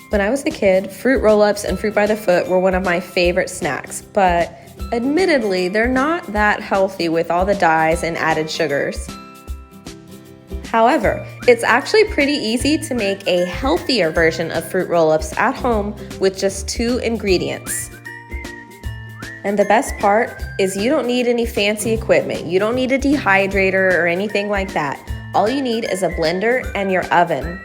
When I was a kid, fruit roll-ups and fruit by the foot were one of my favorite snacks, but admittedly, they're not that healthy with all the dyes and added sugars. However, it's actually pretty easy to make a healthier version of fruit roll-ups at home with just 2 ingredients. And the best part is you don't need any fancy equipment. You don't need a dehydrator or anything like that. All you need is a blender and your oven.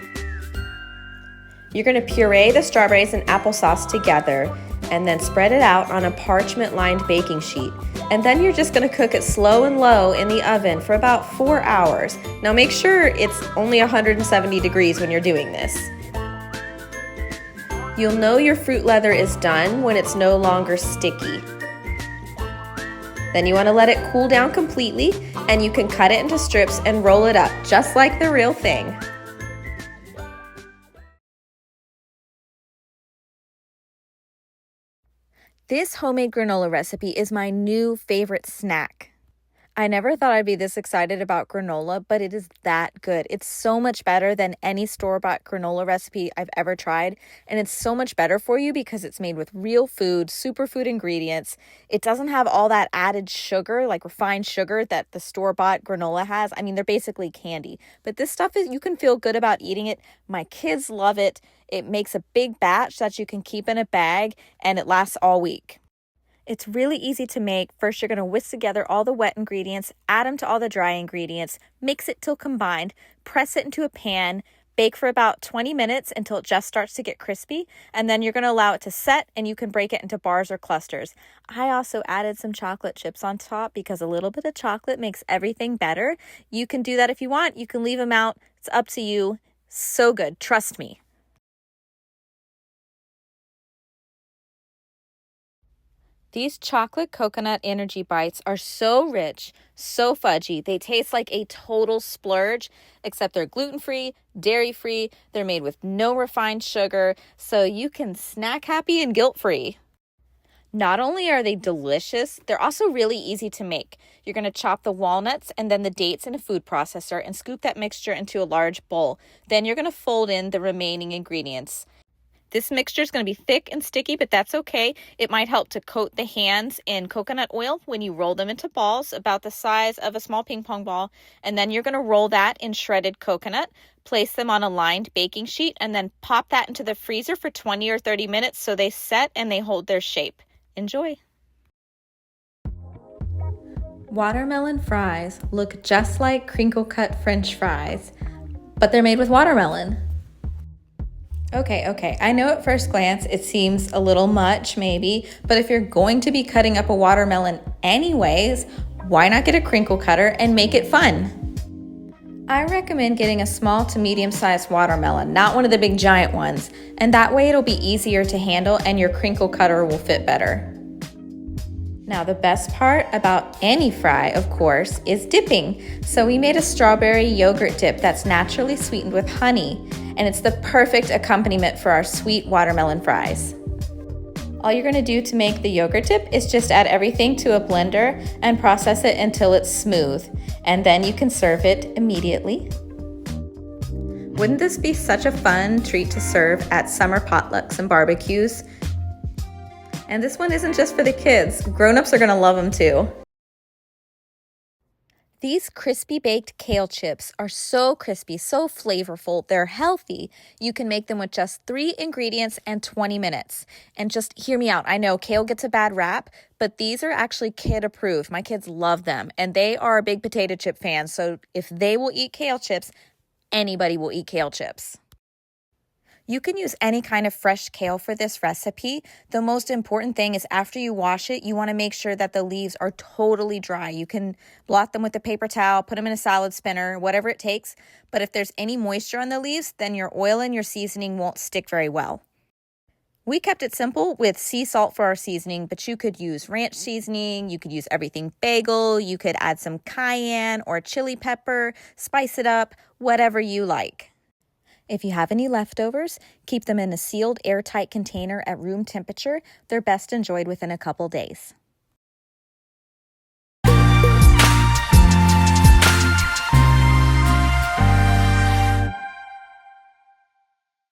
You're going to puree the strawberries and applesauce together and then spread it out on a parchment-lined baking sheet. And then you're just going to cook it slow and low in the oven for about 4 hours. Now make sure it's only 170 degrees when you're doing this. You'll know your fruit leather is done when it's no longer sticky. Then you want to let it cool down completely, and you can cut it into strips and roll it up just like the real thing. This homemade granola recipe is my new favorite snack. I never thought I'd be this excited about granola, but it is that good. It's so much better than any store-bought granola recipe I've ever tried, and it's so much better for you because it's made with real food, superfood ingredients. It doesn't have all that added sugar, like refined sugar that the store-bought granola has. I mean, they're basically candy, but this stuff is, you can feel good about eating it. My kids love it. It makes a big batch that you can keep in a bag, and it lasts all week. It's really easy to make. First, you're going to whisk together all the wet ingredients, add them to all the dry ingredients, mix it till combined, press it into a pan, bake for about 20 minutes until it just starts to get crispy, and then you're going to allow it to set and you can break it into bars or clusters. I also added some chocolate chips on top because a little bit of chocolate makes everything better. You can do that if you want. You can leave them out. It's up to you. So good. Trust me. These chocolate coconut energy bites are so rich, so fudgy. They taste like a total splurge, except they're gluten-free, dairy-free. They're made with no refined sugar, so you can snack happy and guilt-free. Not only are they delicious, they're also really easy to make. You're going to chop the walnuts and then the dates in a food processor and scoop that mixture into a large bowl. Then you're going to fold in the remaining ingredients. This mixture is going to be thick and sticky, but that's okay. It might help to coat the hands in coconut oil when you roll them into balls about the size of a small ping pong ball. And then you're going to roll that in shredded coconut, place them on a lined baking sheet, and then pop that into the freezer for 20 or 30 minutes so they set and they hold their shape. Enjoy. Watermelon fries look just like crinkle-cut French fries, but they're made with watermelon. Okay, I know at first glance it seems a little much maybe, but if you're going to be cutting up a watermelon anyways, why not get a crinkle cutter and make it fun? I recommend getting a small to medium-sized watermelon, not one of the big giant ones, and that way it'll be easier to handle and your crinkle cutter will fit better. Now the best part about any fry, of course, is dipping. So we made a strawberry yogurt dip that's naturally sweetened with honey, and it's the perfect accompaniment for our sweet watermelon fries. All you're going to do to make the yogurt dip is just add everything to a blender and process it until it's smooth, and then you can serve it immediately. Wouldn't this be such a fun treat to serve at summer potlucks and barbecues? And this one isn't just for the kids. Grown-ups are going to love them too. These crispy baked kale chips are so crispy, so flavorful, they're healthy. You can make them with just 3 ingredients and 20 minutes. And just hear me out. I know kale gets a bad rap, but these are actually kid approved. My kids love them, and they are big potato chip fans. So if they will eat kale chips, anybody will eat kale chips. You can use any kind of fresh kale for this recipe. The most important thing is after you wash it, you want to make sure that the leaves are totally dry. You can blot them with a paper towel, put them in a salad spinner, whatever it takes. But if there's any moisture on the leaves, then your oil and your seasoning won't stick very well. We kept it simple with sea salt for our seasoning, but you could use ranch seasoning, you could use everything bagel, you could add some cayenne or chili pepper, spice it up, whatever you like. If you have any leftovers, keep them in a sealed airtight container at room temperature. They're best enjoyed within a couple days.